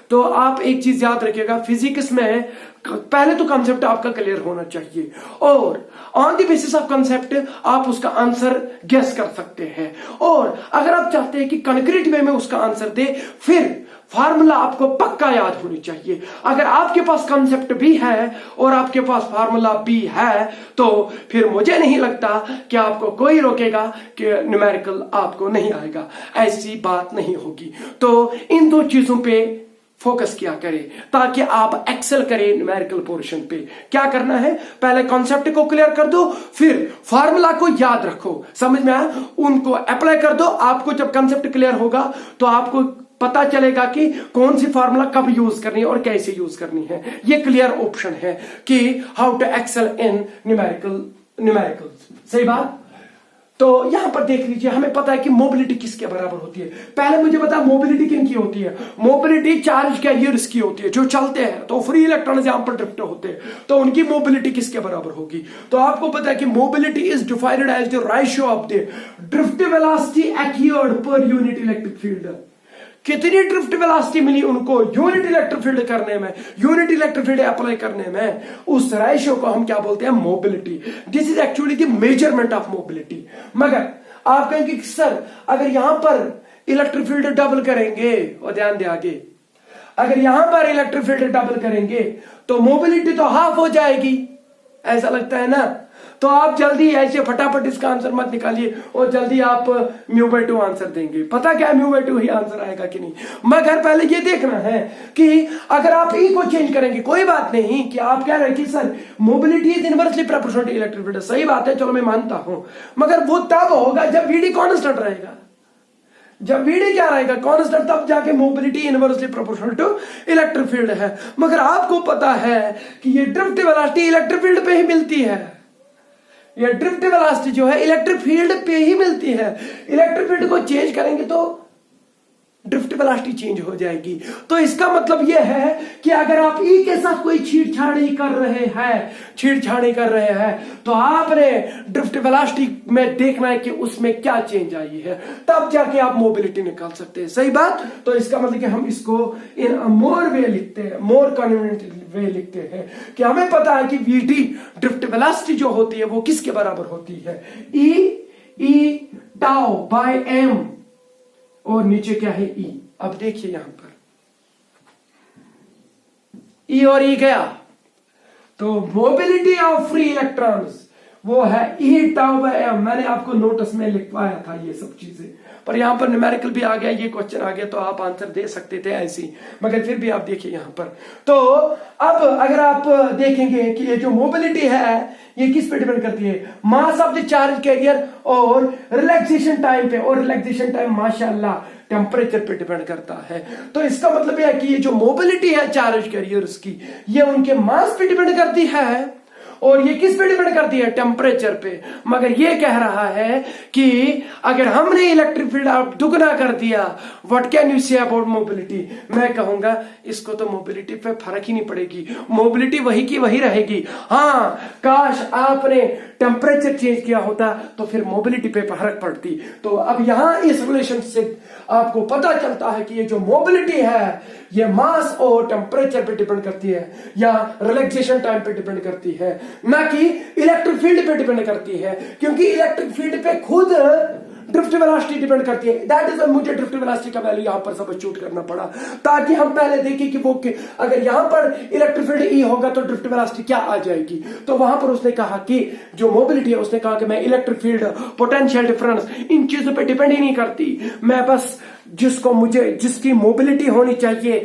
तो आप एक चीज याद रखिएगा, फिजिक्स में पहले तो कंसेप्ट आपका क्लियर होना चाहिए, और on the basis of concept आप उसका आंसर गेस कर सकते हैं। और अगर आप चाहते हैं कि कंक्रीट वे में उसका आंसर दे, फिर फार्मूला आपको पक्का याद होनी चाहिए। अगर आपके पास कंसेप्ट भी है और आपके पास फार्मूला भी है, तो फिर मुझे नहीं लगता कि आपको कोई रोकेगा कि न्यूमेरिकल आपको नहीं आएगा। ऐसी बात नहीं होगी। तो इन दो चीजों पे फोकस किया करें ताकि आप एक्सेल करें न्यूमेरिकल पोर्शन पे। क्या करना है, पहले कॉन्सेप्ट को क्लियर कर दो, फिर फार्मूला को याद रखो। समझ में आया, उनको अप्लाई कर दो। आपको जब कॉन्सेप्ट क्लियर होगा तो आपको पता चलेगा कि कौन सी फार्मूला कब यूज करनी है और कैसे यूज करनी है। ये क्लियर ऑप्शन है कि how to excel in numerical. सही बात। तो यहां पर देख लीजिए, हमें पता है कि मोबिलिटी किसके बराबर होती है। पहले मुझे बता मोबिलिटी किन की होती है। मोबिलिटी चार्ज कैरियर्स की होती है जो चलते हैं। तो फ्री इलेक्ट्रॉन यहां पर ड्रिफ्ट होते हैं, तो उनकी मोबिलिटी किसके बराबर होगी। तो आपको पता है कि mobility is defined as the ratio of the drift velocity acquired per unit electric field. कितनी ड्रिफ्ट वेलोसिटी मिली उनको यूनिट इलेक्ट्रिक फील्ड करने में, यूनिट इलेक्ट्रिक फील्ड अप्लाई करने में, उस रेशियो को हम क्या बोलते हैं, mobility. This is actually the measurement of mobility. मगर आप कहेंगे कि सर अगर यहां पर इलेक्ट्रिक फील्ड डबल करेंगे, और ध्यान दे आगे, अगर यहां पर इलेक्ट्रिक फील्ड डबल करेंगे तो मोबिलिटी तो हाफ हो जाएगी, ऐसा लगता है ना। तो आप जल्दी ऐसे फटाफट इसका आंसर मत निकालिए और जल्दी आप μ/2 आंसर देंगे। पता क्या μ/2 ही आंसर आएगा कि नहीं। मगर पहले ये देखना है कि अगर आप ई को चेंज करेंगे, कोई बात नहीं कि आप कह रहे हैं कि sir mobility is inversely proportional to electric field. सही बात है, चलो मैं मानता हूं, मगर वो तब होगा जब वीडी कांस्टेंट रहेगा। जब वीडी क्या रहेगा, कांस्टेंट, तब जाके mobility inversely proportional to electric field है। मगर आपको पता है कि ये ड्रिफ्ट वेलोसिटी इलेक्ट्रिक फील्ड पे ही मिलती है। ये ड्रिफ्ट वेलोसिटी जो है इलेक्ट्रिक फील्ड पे ही मिलती है। इलेक्ट्रिक फील्ड को चेंज करेंगे तो ड्रिफ्ट वेलोसिटी चेंज हो जाएगी। तो इसका मतलब यह है कि अगर आप ई के साथ कोई छेड़छाड़ी कर रहे हैं, तो आपने ड्रिफ्ट वेलोसिटी में देखना है कि उसमें क्या चेंज आई है, तब जाके आप मोबिलिटी निकाल सकते हैं। सही बात। तो इसका मतलब कि हम इसको इन मोर वे लिखते हैं, मोर कन्वीनियंट वे लिखते हैं कि हमें पता है कि वीडी ड्रिफ्ट वेलोसिटी जो होती है वो किसके बराबर होती है, ई टाउ बाय एम, और नीचे क्या है, ई। अब देखिए यहां पर ई और ई गया, तो मोबिलिटी ऑफ फ्री इलेक्ट्रॉन्स वो है ई टाउ बाय एम। मैंने आपको नोटिस में लिखवाया था ये सब चीजें, पर यहां पर न्यूमेरिकल भी आ गया, ये क्वेश्चन आ गया, तो आप आंसर दे सकते थे ऐसी, मगर फिर भी आप देखिए यहां पर। तो अब अगर आप देखेंगे कि ये जो मोबिलिटी है ये किस पे डिपेंड करती है, मास ऑफ द चार्ज कैरियर और रिलैक्सेशन टाइम पे, और रिलैक्सेशन टाइम माशाल्लाह टेम्परेचर पे डिपेंड करता है। तो इसका मतलब यह है कि ये जो मोबिलिटी है चार्ज कैरियर्स की, ये उनके मास पे डिपेंड करती है, और ये किस पे डिपेंड करती है, टेम्परेचर पे। मगर ये कह रहा है कि अगर हमने इलेक्ट्रिक फील्ड दुगना कर दिया, what can you say about mobility. मैं कहूंगा इसको तो मोबिलिटी पे फर्क ही नहीं पड़ेगी, मोबिलिटी वही की वही रहेगी। हाँ, काश आपने टेम्परेचर चेंज किया होता तो फिर मोबिलिटी पे फर्क पड़ती। तो अब यहां इस रिलेशनशिप आपको पता चलता है कि ये जो मोबिलिटी है ये मास और टेम्परेचर पे डिपेंड करती है, या रिलैक्सेशन टाइम पे डिपेंड करती है, ना कि इलेक्ट्रिक फील्ड पे डिपेंड करती है। क्योंकि इलेक्ट्रिक फील्ड पे खुद ड्रिफ्ट वेलोसिटी डिपेंड करती है। दैट इज मुझे ड्रिफ्ट वेलोसिटी का वैल्यू यहां पर सब्स्टिट्यूट करना पड़ा, ताकि हम पहले देखें कि वो अगर यहां पर इलेक्ट्रिक फील्ड ई होगा तो ड्रिफ्ट वेलोसिटी क्या आ जाएगी। तो वहां पर उसने कहा कि जो मोबिलिटी है, उसने कहा कि मैं इलेक्ट्रिक फील्ड, पोटेंशियल डिफरेंस, इन चीजों पर डिपेंड ही नहीं करती, मैं बस जिसकी मोबिलिटी होनी चाहिए,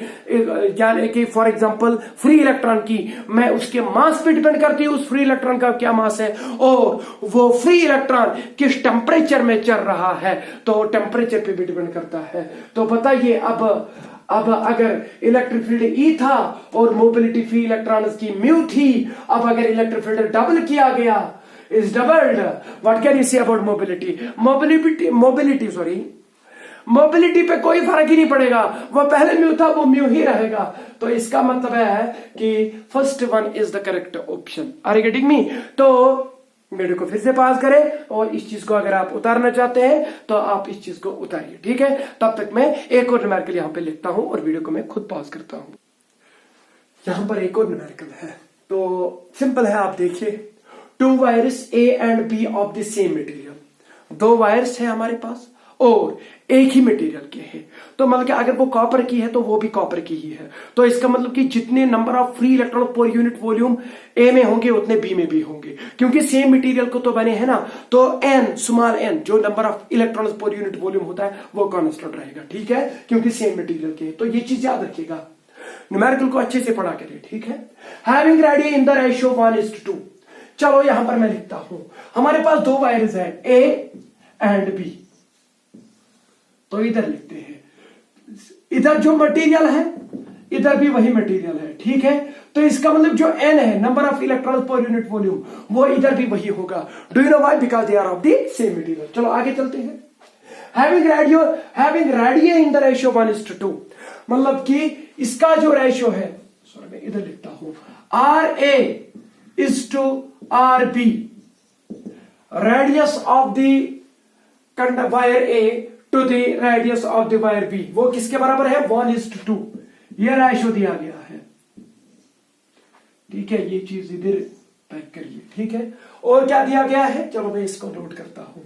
यानी कि फॉर एग्जांपल फ्री इलेक्ट्रॉन की, मैं उसके मास पे डिपेंड करती हूँ, उस फ्री इलेक्ट्रॉन का क्या मास है, और वो फ्री इलेक्ट्रॉन किस टेम्परेचर में चल रहा है, तो टेम्परेचर पे भी डिपेंड करता है। तो बताइए अब अगर इलेक्ट्रिक फील्ड ई था और मोबिलिटी फ्री इलेक्ट्रॉन्स की म्यू थी, अब अगर इलेक्ट्रिक फील्ड डबल किया गया, is doubled, what can you say about mobility पे कोई फर्क ही नहीं पड़ेगा, वो पहले म्यू था वो म्यू ही रहेगा। तो इसका मतलब है कि first one is the correct option. Are you getting me. तो वीडियो को फिर से पॉज करें और इस चीज को अगर आप उतारना चाहते हैं तो आप इस चीज को उतारिए, ठीक है। तब तक मैं एक और न्यूमेरिकल यहां पे लिखता हूं और वीडियो को मैं खुद पॉज करता हूं। यहां पर एक और न्यूमेरिकल है, तो सिंपल है, आप देखिए। 2 wires A and B of the same material, 2 wires है हमारे पास और एक ही मटेरियल के हैं। तो मतलब कि अगर वो कॉपर की है तो वो भी कॉपर की ही है। तो इसका मतलब कि जितने number of free electron per unit volume a में होंगे उतने बी में भी होंगे, क्योंकि सेम मटेरियल को तो बने हैं ना। तो एन, स्मॉल एन, जो number of electron per unit volume होता है वो कांस्टेंट रहेगा, ठीक है, क्योंकि सेम मटेरियल के। तो ये चीज याद रखिएगा, न्यूमेरिकल को अच्छे से पढ़ा करिए, ठीक है। Having ready in the ratio 1:2। चलो यहां पर मैं लिखता हूं, हमारे पास 2 वायर्स हैं ए एंड बी, तो इधर लिखते हैं। इधर जो मटेरियल है इधर भी वही मटेरियल है, ठीक है। तो इसका मतलब जो एन है, number of electron per unit volume, वो इधर भी वही होगा। Do you know why? Because they are of the same material. चलो आगे चलते हैं। Having radii in the ratio 1:2, मतलब कि इसका जो रेशियो है, सॉरी मैं इधर लिखता हूं, RA:RB, radius of the wire A to the radius of the wire B, वो किसके बराबर है? 1:2। यह रेशियो दिया गया है, ठीक है। ये चीज इधर टाइप करिए, ठीक है। और क्या दिया गया है? चलो मैं इसको नोट करता हूं।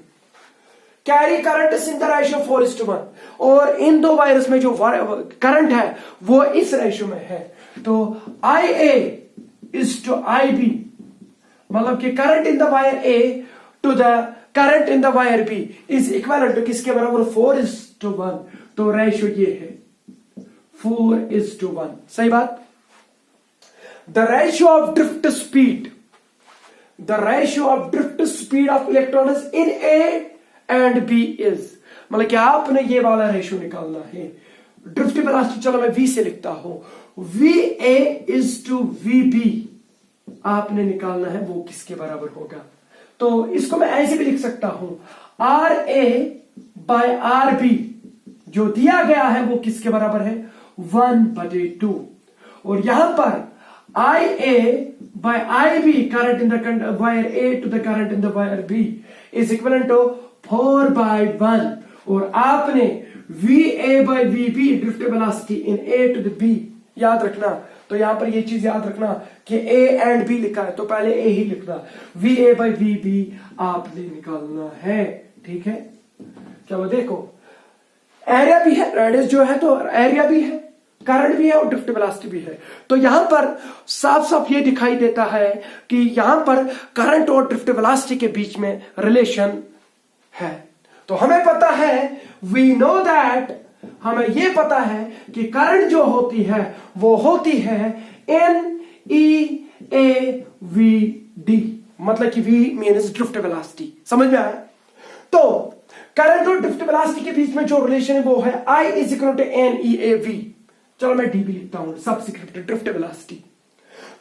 Carry current in the ratio 4:1, और इन 2 वायर्स में जो करंट है वो इस रेशियो में है। तो IA:IB, मतलब कि current in the wire A to the current in the wire B is equal to किसके बराबर? 4:1। तो रेशियो ये है 4:1, सही बात। The ratio of drift speed of electrons in A and B is, मतलब कि आपने ये वाला रेशियो निकालना है। ड्रिफ्ट वेलोसिटी, चलो मैं V से लिखता हूं, VA:VB आपने निकालना है, वो किसके बराबर होगा? तो इसको मैं ऐसे भी लिख सकता हूं, RA/RB जो दिया गया है वो किसके बराबर है? 1/2। और यहां पर IA/IB, current in the wire A to the current in the wire B, is equal to 4/1। और आपने VA/VB, drift velocity in A to the B, याद रखना। तो यहां पर ये चीज याद रखना कि A एंड B लिखा है तो पहले A ही लिखना, VA/VB आपने निकालना है, ठीक है। चलो देखो, एरिया भी है, रेडियस जो है तो एरिया भी है, करंट भी है और ड्रिफ्ट वेलोसिटी भी है। तो यहां पर साफ साफ ये दिखाई देता है कि यहां पर करंट और ड्रिफ्ट वेलोसिटी के बीच में रिलेशन है। तो हमें पता है, वी नो दैट, हमें यह पता है कि करंट जो होती है वो होती है NEAVD, मतलब कि V मीन्स ड्रिफ्ट वेलोसिटी, समझ में आया? तो करंट और ड्रिफ्ट वेलोसिटी के बीच में जो रिलेशन है वो है I=NEAV। चलो मैं D भी लिखता हूं, सबस्क्रिप्ट ड्रिफ्ट वेलोसिटी।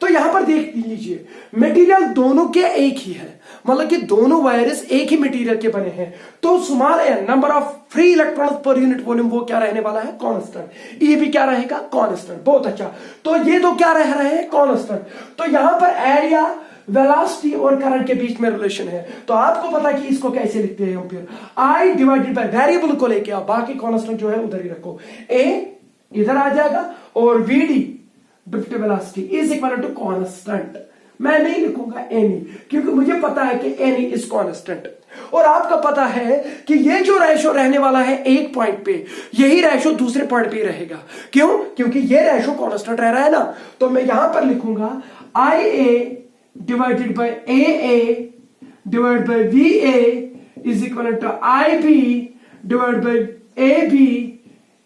तो यहां पर देख लीजिए, मटेरियल दोनों के एक ही है, मतलब कि दोनों वायर्स एक ही मटेरियल के बने हैं। तो small n, number of free electron per unit volume, वो क्या रहने वाला है? कांस्टेंट। ये भी क्या रहेगा? कांस्टेंट। बहुत अच्छा। तो ये तो क्या रह रहे हैं? कांस्टेंट। तो यहां पर एरिया, वेलोसिटी और करंट के बीच में रिलेशन है। तो आपको पता कि इसको कैसे लिखते हैं? फिर I डिवाइडेड बाय वेरिएबल को लेके आओ, बाकी कांस्टेंट जो है उधर ही रखो। A इधर आ जाएगा और VD, drift velocity, is equal to constant. मैं नहीं लिखूंगा एनी, क्योंकि मुझे पता है कि एनी इज कांस्टेंट। और आपका पता है कि ये जो रेशो रहने वाला है एक पॉइंट पे, यही रेशो दूसरे पॉइंट पे रहेगा। क्यों? क्योंकि ये रेशो कांस्टेंट रह रहा है ना। तो मैं यहां पर लिखूंगा IA divided by AA divide by VA is equal to IB divide by AB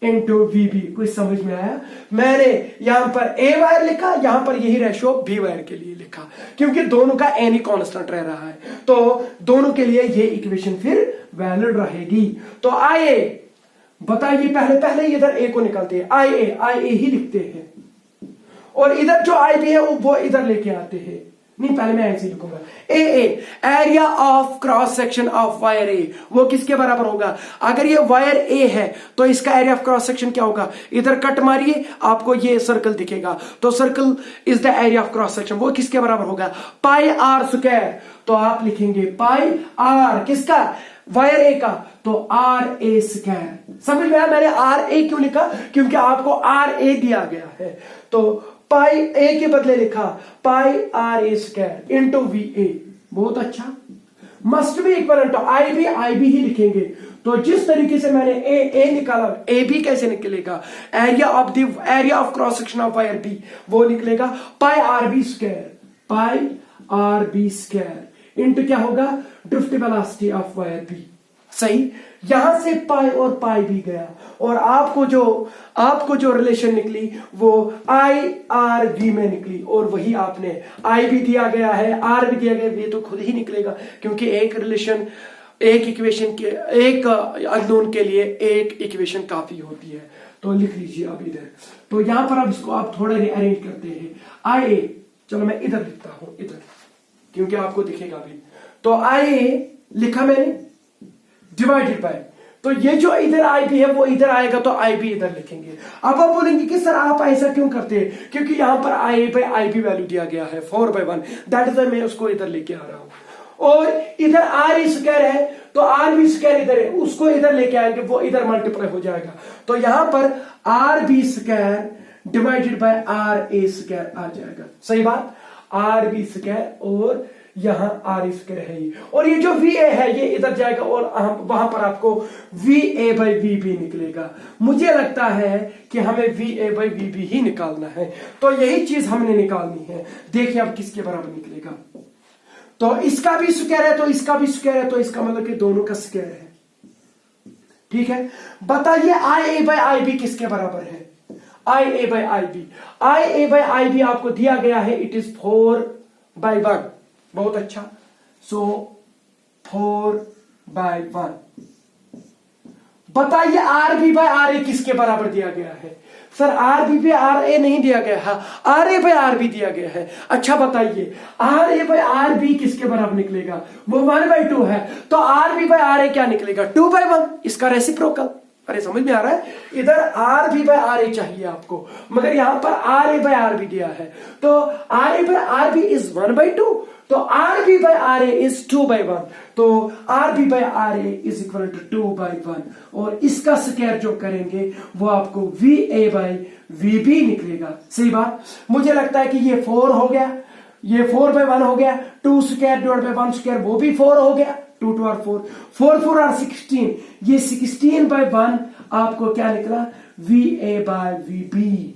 into VB। कुछ समझ में आया? मैंने यहां पर A वायर लिखा, यहां पर यही रेशो B वायर के लिए लिखा, क्योंकि दोनों का एनी कांस्टेंट रह रहा है। तो दोनों के लिए ये इक्वेशन फिर वैलिड रहेगी। तो IA बताइए, पहले इधर A को निकालते हैं, IA ही लिखते हैं, और इधर जो IB है वो इधर लेके आते हैं। नहीं, पहले मैं ऐसे लिखूंगा area of cross section of wire a, वो किसके बराबर होगा? अगर ये वायर ए है तो इसका एरिया ऑफ क्रॉस सेक्शन क्या होगा? इधर कट मारिए, आपको ये सर्कल दिखेगा, तो circle is the area of cross section, वो किसके बराबर होगा? पाई आर स्क्वायर। तो आप लिखेंगे पाई आर किसका? वायर ए का, तो आर ए स्क्वायर। समझ में आया मैंने आर ए क्यों लिखा? क्योंकि आपको आर ए दिया गया है, तो पाई ए के बदले लिखा pi r a square into v a. बहुत अच्छा। Must be equal to I b ही लिखेंगे। तो जिस तरीके से मैंने ए निकाला, ए बी कैसे निकलेगा? Area of cross section of wire B, वो निकलेगा pi R B square into क्या होगा? Drift velocity of wire B. सही, यहां से पाई और पाई भी गया, और आपको जो रिलेशन निकली वो आई आर बी में निकली, और वही आपने आई भी दिया गया है, आर भी दिया गया, ये तो खुद ही निकलेगा, क्योंकि एक रिलेशन, एक इक्वेशन के, एक अननोन के लिए एक इक्वेशन काफी होती है। तो लिख लीजिए अब इधर। तो यहां पर अब इसको आप थोड़ा रिअरेंज करते हैं। आई ए, चलो मैं इधर लिखता हूं, इधर, क्योंकि आपको दिखेगा भी। तो आई ए लिखा मैंने, डिवाइडेड बाय, तो ये जो इधर आई बी है वो इधर आएगा, तो आई बी इधर लिखेंगे। अब आप बोलेंगे कि सर आप ऐसा क्यों करते हैं? क्योंकि यहां पर आई बाय आई बी वैल्यू दिया गया है 4/1, दैट इज मैं उसको इधर लेके आ रहा हूं। और इधर आर स्क्वायर है, तो आर बी स्क्वायर इधर है, उसको इधर लेके आएंगे, वो इधर मल्टीप्लाई हो जाएगा। तो यहां पर r B square divided by are a square आ जाएगा। सही बात, आर बी स्क्वायर, और यहां आर स्क्वायर है ये, और ये जो वी ए है ये इधर जाएगा, और वहां पर आपको we a by v B निकलेगा। मुझे लगता है कि हमें v a by v b ही निकालना है, तो यही चीज हमने निकालनी है। देखिए अब किसके बराबर निकलेगा। तो इसका भी स्क्वायर है, तो इसका भी स्क्वायर है, तो इसका मतलब कि दोनों का स्क्वायर है। ठीक है, बताइए आई ए बाई आई बी किसके बराबर है? I a by I b, I a by I b आपको दिया गया है, इट इज 4/1। बहुत अच्छा, सो 4/1। बताइए r B by are a किसके बराबर दिया गया है? Sir r B by are a नहीं दिया गया है, r A by R B दिया गया है। अच्छा बताइए r A by are b किसके बराबर निकलेगा? वो 1/2 है, तो R B by are a क्या निकलेगा? 2/1, इसका रेसिप्रोकल। अरे समझ में आ रहा है? इधर R B by are A चाहिए आपको, मगर यहां पर R A by R B दिया है, तो R A by are B is 1/2, तो R B by are A is 2/1, तो R B by are A is equal to 2/1, और इसका स्क्वायर जो करेंगे वो आपको we A by V B निकलेगा। सही बात, मुझे लगता है कि ये 4 हो गया, ये 4/1 हो गया, 2 स्क्वायर डिवाइड बाय 1 स्क्वायर वो भी 4 हो गया, 2 2 और 4, 4 4 और 16, ये 16/1 आपको क्या निकला? V A by V B.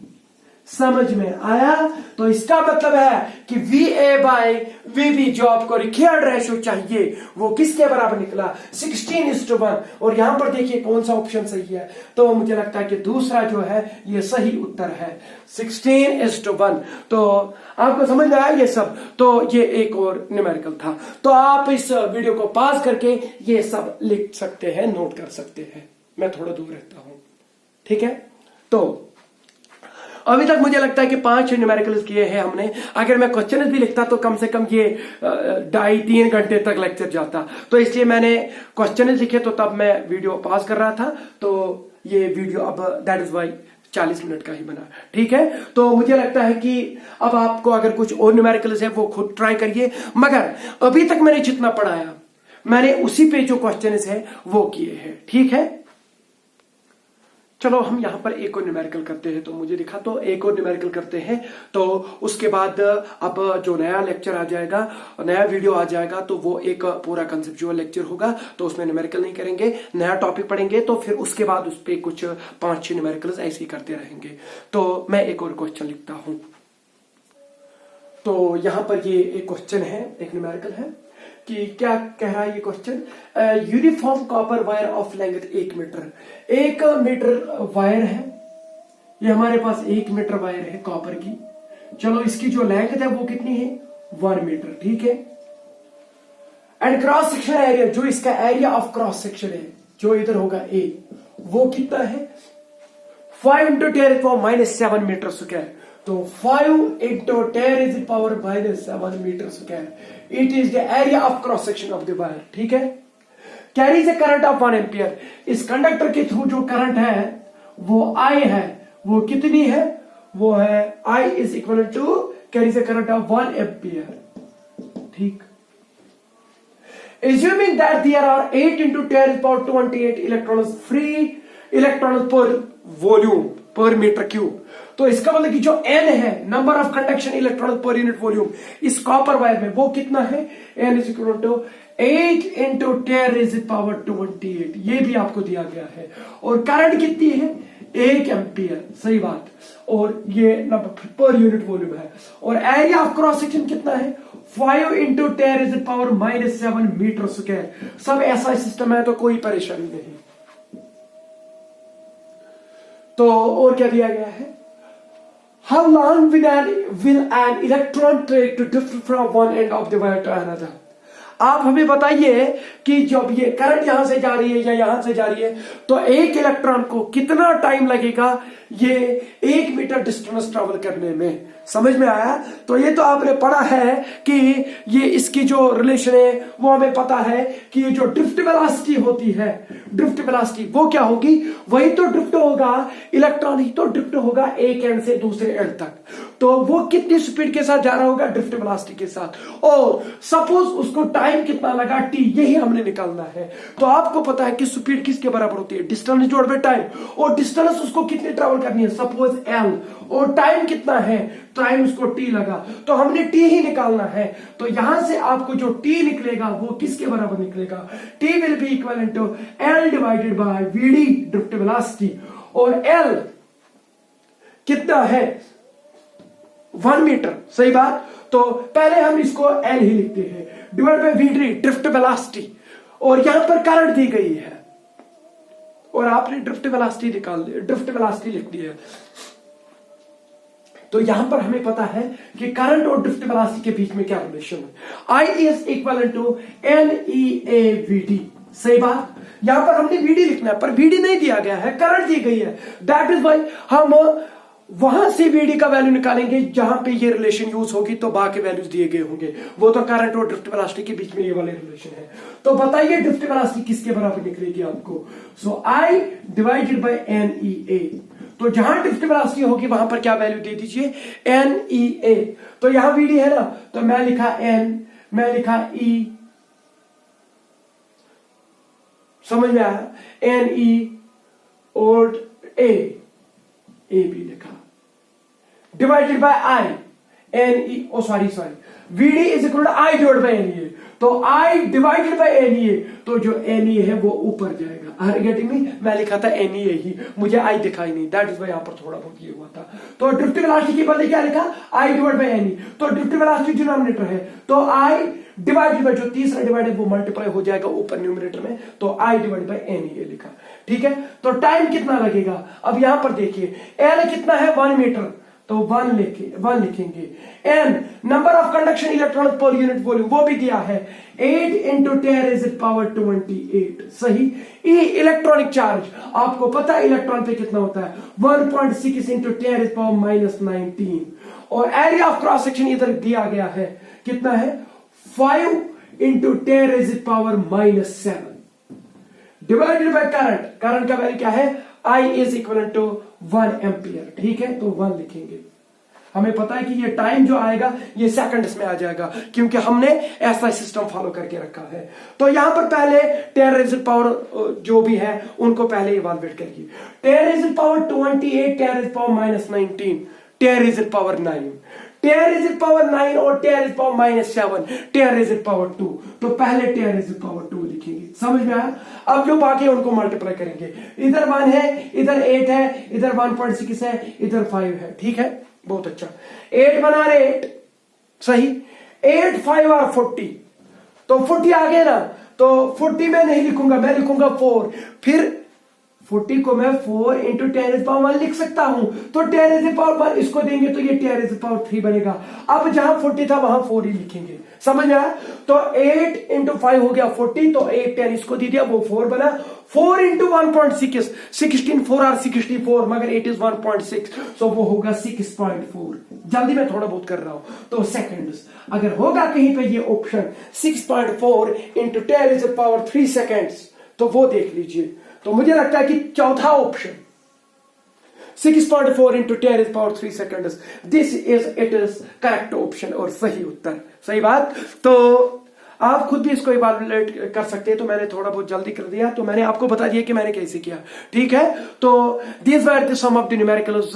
समझ में आया? तो इसका मतलब है कि V A by V B जो आपको रिक्वायर्ड रेशियो चाहिए वो किसके बराबर निकला? 16:1। और यहां पर देखिए कौन सा ऑप्शन सही है, तो मुझे लगता है कि दूसरा जो है ये सही उत्तर है, 16:1। तो आपको समझ में आया ये सब? तो ये एक और न्यूमेरिकल था, तो आप इस वीडियो को पॉज करके ये सब लिख सकते हैं, नोट कर सकते हैं। मैं थोड़ा दूर रहता हूं, ठीक है? तो अभी तक मुझे लगता है कि 5 न्यूमेरिकल्स किए हैं हमने। अगर मैं क्वेश्चन भी लिखता तो कम से कम ये 2.5-3 घंटे तक लेक्चर जाता, तो इसलिए मैंने क्वेश्चन लिखे, तो तब मैं वीडियो पॉज कर रहा था, तो ये वीडियो अब दैट इज वाई 40 मिनट का ही बना। ठीक है, तो मुझे लगता है कि अब आपको अगर कुछ और न्यूमेरिकल्स है वो खुद ट्राई करिए, मगर अभी तक मैंने जितना पढ़ाया मैंने उसी पे जो क्वेश्चन है वो किए हैं। ठीक है, चलो हम यहां पर एक और न्यूमेरिकल करते हैं। तो मुझे दिखा, तो एक और न्यूमेरिकल करते हैं, तो उसके बाद अब जो नया लेक्चर आ जाएगा, नया वीडियो आ जाएगा, तो वो एक पूरा कंसेप्चुअल लेक्चर होगा, तो उसमें न्यूमेरिकल नहीं करेंगे, नया टॉपिक पढ़ेंगे, तो फिर उसके बाद उस पर कुछ 5-6 न्यूमेरिकल्स ऐसे ही करते रहेंगे। तो मैं एक और क्वेश्चन लिखता हूं। तो यहां पर ये एक क्वेश्चन है, एक न्यूमेरिकल है कि क्या कह रहा है ये question? Uniform copper wire of length 1 metre. 1 metre wire है, ये हमारे पास 1 मीटर वायर है कॉपर की। चलो इसकी जो लेंथ है वो कितनी है? 1 मीटर। ठीक है, एंड क्रॉस सेक्शन एरिया, जो इसका एरिया ऑफ क्रॉस सेक्शन है, जो इधर होगा ए, वो कितना है? 5 × 10⁻⁷ मीटर स्क्वायर। तो 5 into 10 is power -7 metre square. It is the area of cross section of the wire. ठीक है, carries a current of 1 ampere. इस कंडक्टर के थ्रू जो करंट है वो I है, वो कितनी है, वो है I is equal to carries a current of 1 ampere. ठीक, assuming that there are 8 into 10 power 28 electrons free electrons per volume per meter cube। तो इसका मतलब कि जो n है, number of conduction electron per unit volume, इस copper wire में वो कितना है, n is equal to 8 into 10 is power 28। ये भी आपको दिया गया है। और करंट कितनी है, 1 एम्पियर। सही बात। और ये नंबर पर यूनिट वॉल्यूम है। और एरिया ऑफ क्रॉस सेक्शन कितना है, 5 into 10 is power -7 metre square. सब ऐसा सिस्टम है तो कोई परेशानी नहीं। तो और क्या दिया गया है, how long will an electron take to drift from one end of the wire to another। आप हमें बताइए कि जब ये करंट यहां से जा रही है या यहां से जा रही है तो एक इलेक्ट्रॉन को कितना टाइम लगेगा ये 1 मीटर डिस्टेंस ट्रेवल करने में। समझ में आया। तो ये तो आपने पढ़ा है कि ये इसकी जो रिलेशन है वो हमें पता है कि ये जो ड्रिफ्ट वेलोसिटी होती है, ड्रिफ्ट वेलोसिटी वो क्या होगी, वही तो ड्रिफ्ट होगा, इलेक्ट्रॉन ही तो ड्रिफ्ट होगा एक एंड से दूसरे एंड तक। तो वो कितनी स्पीड के साथ जा रहा होगा, ड्रिफ्ट वेलोसिटी के साथ। और सपोज उसको टाइम कितना लगा, टी, यही हमने निकालना है। तो आपको पता है कि स्पीड किसके बराबर होती है, डिस्टेंस जोड़ में टाइम। और डिस्टेंस उसको कितनी ट्रेवल करनी है, सपोज l, और टाइम कितना है, टाइम उसको t लगा, तो हमने t ही निकालना है। तो यहां से आपको जो t निकलेगा वो किसके बराबर निकलेगा, t will be equal to l divided by vd drift velocity. और l कितना है, 1 मीटर। सही बात। तो पहले हम इसको l ही लिखते हैं, divide by vd drift velocity. और यहां पर करंट दी गई है और आपने ड्रिफ्ट वेलोसिटी निकाल दी, ड्रिफ्ट वेलोसिटी लिख दी है। तो यहां पर हमें पता है कि करंट और ड्रिफ्ट वेलोसिटी के बीच में क्या रिलेशन है, I is equal to NEAVD। सही बात। यहां पर हमने VD लिखना है पर VD नहीं दिया गया है, करंट दी गई है। दैट इज वाई हम वहां से VD का वैल्यू निकालेंगे जहां पे ये रिलेशन यूज होगी, तो बाकी वैल्यूज दिए गए होंगे। वो तो करंट और ड्रिफ्ट वेलोसिटी के बीच में ये वाले रिलेशन है। तो बताइए ड्रिफ्ट वेलोसिटी किसके बराबर निकलेगी आपको, सो I डिवाइडेड बाय NEA। तो जहां ड्रिफ्ट वेलोसिटी होगी वहां पर क्या वैल्यू दे दीजिए, NEA। तो यहां VD है ना, तो मैं लिखा N, मैं लिखा E, समझ में आया, NE और A भी लिखा, divided by I, NE, oh sorry VD is equal to I divided by NEA। तो I डिवाइडेड बाय NEA, तो जो NEA है वो ऊपर जाएगा। आर गेटिंग मी, मैं लिखा था NEA ही, मुझे I दिखाई नहीं, दैट इज वाई यहां पर थोड़ा बहुत ये हुआ था। तो ड्रिफ्ट वेलोसिटी के बदले क्या लिखा, I डिवाइड बाय NE। तो ड्रिफ्ट वेलोसिटी डिनोमिनेटर है, तो I डिवाइडेड बाय जो तीसरा डिवाइडेड वो मल्टीप्लाई हो जाएगा ऊपर न्यूमरेटर में, तो I डिवाइड बाय NEA लिखा। ठीक है। तो टाइम कितना लगेगा, अब यहां पर देखिए L कितना है, 1 मीटर, तो 1 लिखेंगे। N number of conduction electron per unit volume वो भी दिया है, 8 इंटू 10 इज पावर 28। सही। E इलेक्ट्रॉनिक चार्ज, आपको पता है इलेक्ट्रॉन पे कितना होता है, 1.6 इंटू 10 इज पावर -19। और एरिया ऑफ क्रॉस सेक्शन इधर दिया गया है, कितना है, 5 into 10 is power -7 divided by current. Current का वैल्यू क्या है, I is equal to 1 ampere. ठीक है, तो 1 लिखेंगे। हमें पता है कि ये टाइम जो आएगा ये सेकंड्स में आ जाएगा, क्योंकि हमने ऐसा सिस्टम फॉलो करके रखा है। तो यहां पर पहले 10 रेज़ पावर जो भी है उनको पहले इवाल्युएट करिए। 10 rays power 28, 10 rays power -19, 10 rays power 9, 10 rays power 9 और 10 रेज़ पावर -7, 10 रेज़ पावर 2। तो पहले 10 रेज़ पावर 2 लिखेंगे। समझ में आया। अब जो बाकी है उनको मल्टीप्लाई करेंगे, इधर 1 है, इधर 8 है, इधर 1.6 है, इधर 5 है। ठीक है, बहुत अच्छा। 8 बना रहे 8, सही। 8, 5 और 40, तो 40 आ गए ना, तो 40 में नहीं लिखूंगा, मैं लिखूंगा 4, फिर 40 को मैं 4 इंटू 10⁻1 लिख सकता हूं, तो 10⁻1 इसको देंगे तो ये 10⁻3 बनेगा। अब जहां 40 था वहां 4 ही लिखेंगे, समझ में आया? तो 8 इंटू 5 हो गया 40, तो 8 10 इसको दे दिया, वो 4 बना। 4 इंटू 1.6 16 4 आर 64, मगर 8 इज 1.6, सो वो होगा 6.4। जल्दी मैं थोड़ा बहुत कर रहा हूं तो सेकंड्स, अगर होगा कहीं पे ये ऑप्शन 6.4 इंटू 10⁻3 सेकंड्स, तो वो देख लीजिए। तो मुझे लगता है कि चौथा option 6.4 into 10⁻3 seconds, this is it is correct option और सही उत्तर। सही बात। तो आप खुद भी इसको इवैल्यूएट कर सकते हैं। तो मैंने थोड़ा बहुत जल्दी कर दिया, तो मैंने आपको बता दिया कि मैंने कैसे किया, ठीक है। तो these were the some of the numericals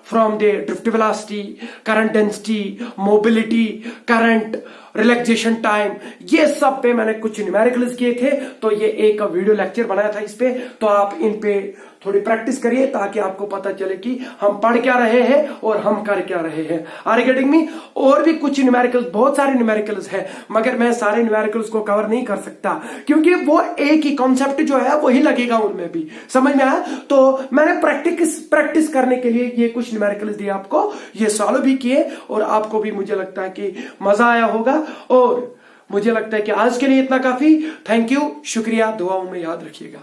from the drift velocity, current density, mobility, current, relaxation time, ये सब पे मैंने कुछ न्यूमेरिकल्स किए थे। तो ये एक वीडियो लेक्चर बनाया था इस पे, तो आप इन पे थोड़ी प्रैक्टिस करिए ताकि आपको पता चले कि हम पढ़ क्या रहे हैं और हम कर क्या रहे हैं। Are you getting me? और भी कुछ न्यूमेरिकल्स, बहुत सारे न्यूमेरिकल्स हैं, मगर मैं सारे न्यूमेरिकल्स को कवर नहीं कर सकता क्योंकि वो एक ही कॉन्सेप्ट जो है वही लगेगा उनमें भी। समझ में आया? तो मैंने प्रैक्टिस करने के लिए ये कुछ न्यूमेरिकल्स दिए आपको, ये सॉल्व भी किए और आपको भी मुझे लगता है कि मजा आया होगा। और मुझे लगता है कि आज के लिए इतना काफी। थैंक यू, शुक्रिया, दुआओं में याद रखिएगा।